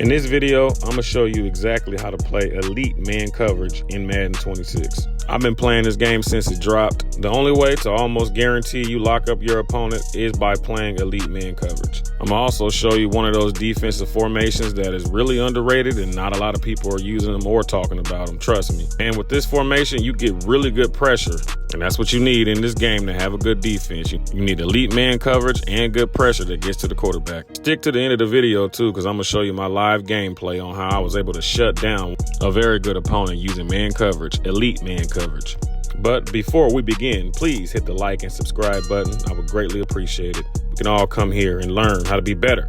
In this video, I'm going to show you exactly how to play elite man coverage in Madden 26. I've been playing this game since it dropped. The only way to almost guarantee you lock up your opponent is by playing elite man coverage. I'm going to also show you one of those defensive formations that is really underrated and not a lot of people are using them or talking about them, trust me. And with this formation, you get really good pressure. And that's what you need in this game to have a good defense. You need elite man coverage and good pressure that gets to the quarterback. Stick to the end of the video too, because I'm going to show you my live gameplay on how I was able to shut down a very good opponent using man coverage, elite man coverage. But before we begin, please hit the like and subscribe button. I would greatly appreciate it. We can all come here and learn how to be better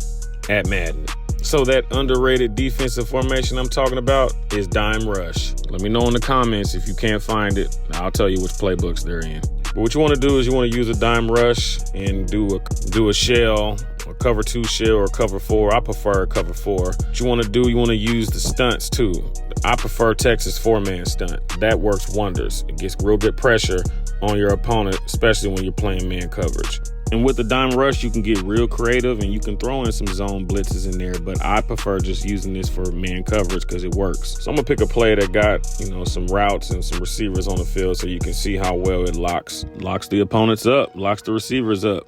at Madden. So that underrated defensive formation I'm talking about is dime rush. Let me know in the comments if you can't find it. I'll tell you which playbooks they're in. But what you want to do is you want to use a dime rush and do a shell, a cover 2 shell or cover 4. I prefer cover 4. What you want to do, you want to use the stunts too. I prefer Texas 4-man stunt. That works wonders. It gets real good pressure on your opponent, especially when you're playing man coverage. And with the dime rush, you can get real creative and you can throw in some zone blitzes in there, but I prefer just using this for man coverage because it works. So I'm gonna pick a play that got, some routes and some receivers on the field so you can see how well it locks the opponents up, locks the receivers up.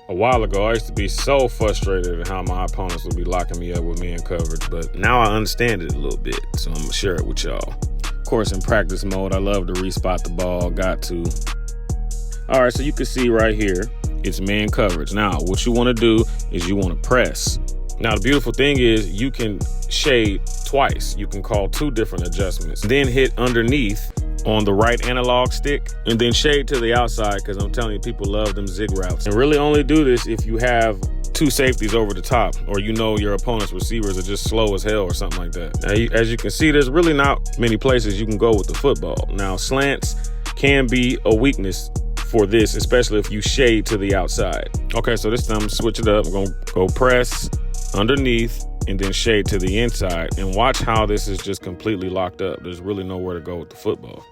A while ago, I used to be so frustrated at how my opponents would be locking me up with man coverage, but now I understand it a little bit, so I'm gonna share it with y'all. Of course, in practice mode, I love to respot the ball, got to. All right, so you can see right here, it's man coverage. Now, what you want to do is you want to press. Now, the beautiful thing is you can shade twice. You can call 2 different adjustments. Then hit underneath on the right analog stick and then shade to the outside because I'm telling you, people love them zig routes. And really only do this if you have 2 safeties over the top or your opponent's receivers are just slow as hell or something like that. Now, as you can see, there's really not many places you can go with the football. Now, slants can be a weakness for this, especially if you shade to the outside. Okay, so this time switch it up. I'm gonna go press underneath and then shade to the inside and watch how this is just completely locked up. There's really nowhere to go with the football.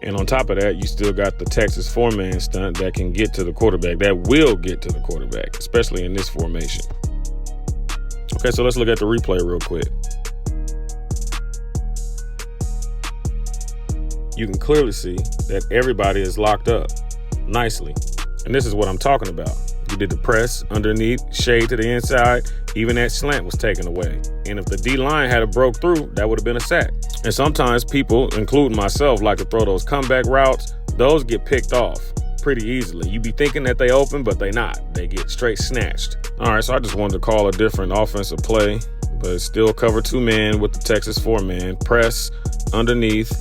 And on top of that, you still got the Texas 4-man stunt that can get to the quarterback, that will get to the quarterback, especially in this formation. Okay, so let's look at the replay real quick. You can clearly see that everybody is locked up nicely. And this is what I'm talking about. You did the press underneath, shade to the inside, even that slant was taken away. And if the D-line had broke through, that would have been a sack. And sometimes people, including myself, like to throw those comeback routes. Those get picked off pretty easily. You be thinking that they open, but they not. They get straight snatched. All right, so I just wanted to call a different offensive play, but it's still cover 2 man with the Texas 4-man. Press underneath,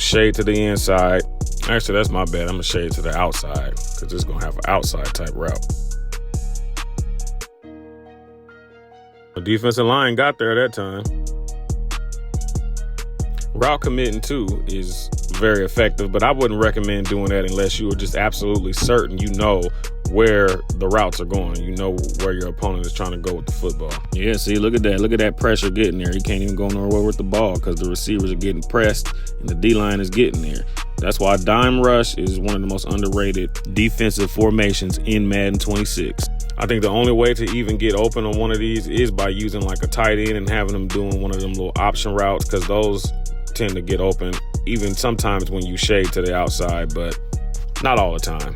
shade to the inside. Actually, that's my bad. I'm gonna shade to the outside because it's gonna have an outside type route. The defensive line got there that time. Route committing too is very effective, but I wouldn't recommend doing that unless you are just absolutely certain you know where the routes are going. You know where your opponent is trying to go with the football. Yeah, see, look at that. Look at that pressure getting there. He can't even go nowhere with the ball because the receivers are getting pressed and the D-line is getting there. That's why dime rush is one of the most underrated defensive formations in Madden 26. I think the only way to even get open on one of these is by using like a tight end and having them doing one of them little option routes because those tend to get open even sometimes when you shade to the outside, but not all the time.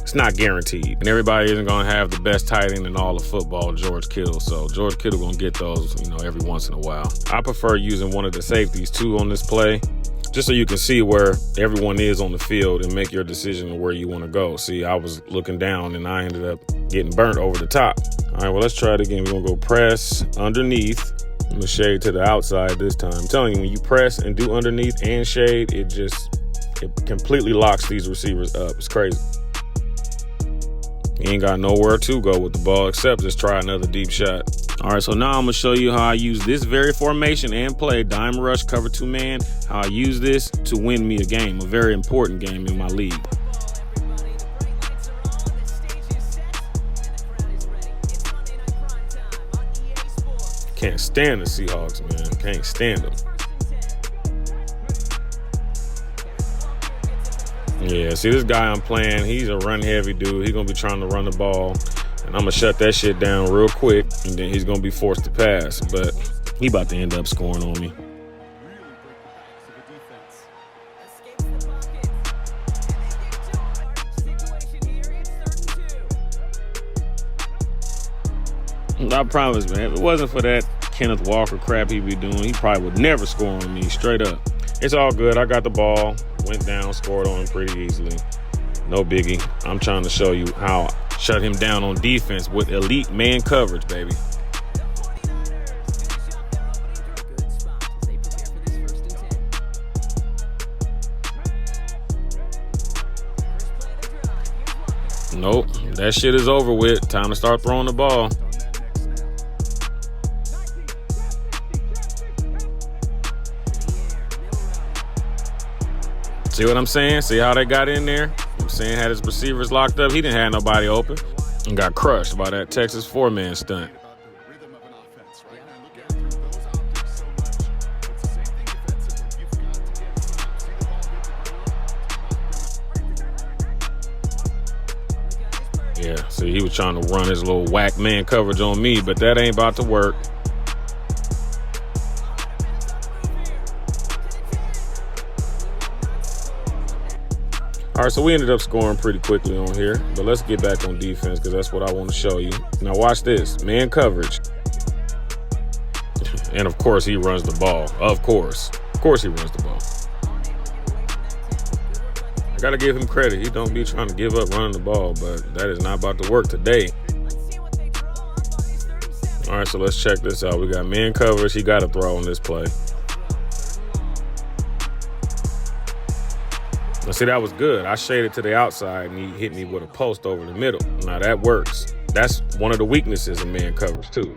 It's not guaranteed. And everybody isn't going to have the best tight end in all of football, George Kittle. So George Kittle going to get those, every once in a while. I prefer using one of the safeties too on this play, just so you can see where everyone is on the field and make your decision on where you want to go. See, I was looking down and I ended up getting burnt over the top. All right, well, let's try it again. We're going to go press underneath. I'm going to shade to the outside this time. I'm telling you, when you press and do underneath and shade, it completely locks these receivers up. It's crazy. You ain't got nowhere to go with the ball except just try another deep shot. All right, so now I'm going to show you how I use this very formation and play dime rush cover 2 man, how I use this to win me a game, a very important game in my league. Can't stand the Seahawks, man. Can't stand them. Yeah, see this guy I'm playing, he's a run-heavy dude. He's going to be trying to run the ball. And I'm going to shut that shit down real quick, and then he's going to be forced to pass. But He about to end up scoring on me. I promise, man, if it wasn't for that Kenneth Walker crap he be doing, he probably would never score on me, straight up. It's all good. I got the ball, went down, scored on him pretty easily. No biggie. I'm trying to show you how I shut him down on defense with elite man coverage, baby. Nope, that shit is over with. Time to start throwing the ball. See what I'm saying? See how they got in there? I'm saying had his receivers locked up. He didn't have nobody open and got crushed by that Texas four-man stunt. Yeah, see, he was trying to run his little whack man coverage on me, but that ain't about to work. All right, so we ended up scoring pretty quickly on here, but let's get back on defense because that's what I want to show you. Now watch this, man coverage. And of course he runs the ball. Of course he runs the ball. I got to give him credit. He don't be trying to give up running the ball, but that is not about to work today. All right, so let's check this out. We got man coverage. He got to throw on this play. Now, see, that was good. I shaded to the outside, and he hit me with a post over the middle. Now, that works. That's one of the weaknesses of man coverage, too.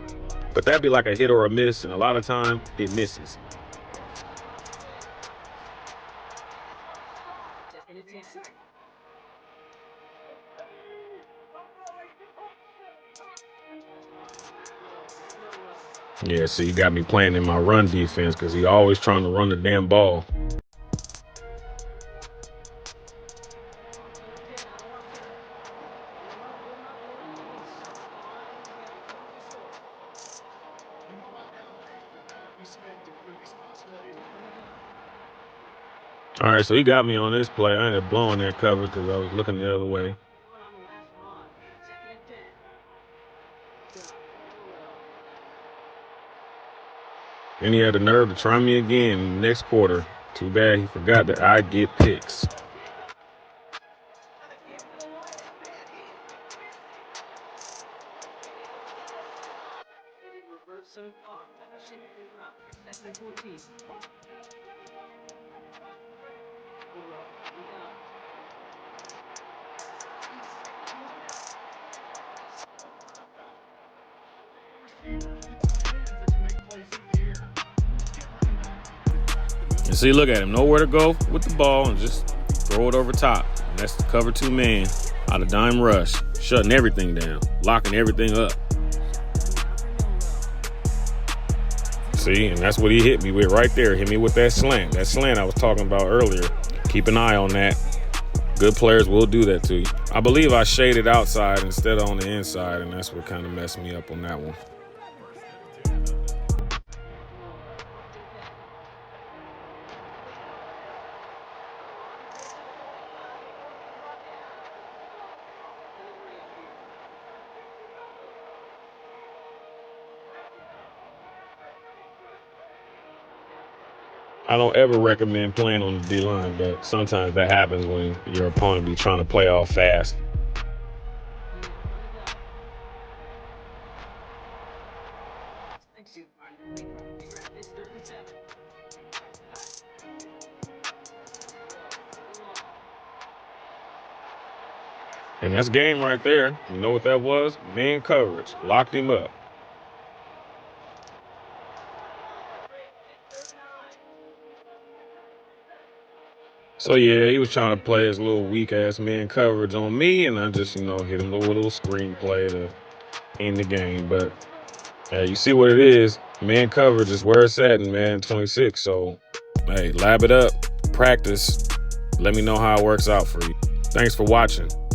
But that'd be like a hit or a miss, and a lot of time, it misses. Yeah, so you got me playing in my run defense because he always trying to run the damn ball. All right, so he got me on this play. I ended up blowing that cover because I was looking the other way. And he had the nerve to try me again next quarter. Too bad he forgot that I get picks. And see, look at him. Nowhere to go with the ball and just throw it over top. And that's the cover two man out of dime rush. Shutting everything down. Locking everything up. See, and that's what he hit me with right there. Hit me with that slant. That slant I was talking about earlier. Keep an eye on that. Good players will do that to you. I believe I shaded outside instead of on the inside, and that's what kind of messed me up on that one. I don't ever recommend playing on the D-line, but sometimes that happens when your opponent be trying to play off fast. And that's game right there. You know what that was? Man coverage. Locked him up. So yeah, he was trying to play his little weak ass man coverage on me, and I just, hit him with a little screen play to end the game. But you see what it is. Man coverage is where it's at in Madden 26. So hey, lab it up, practice. Let me know how it works out for you. Thanks for watching.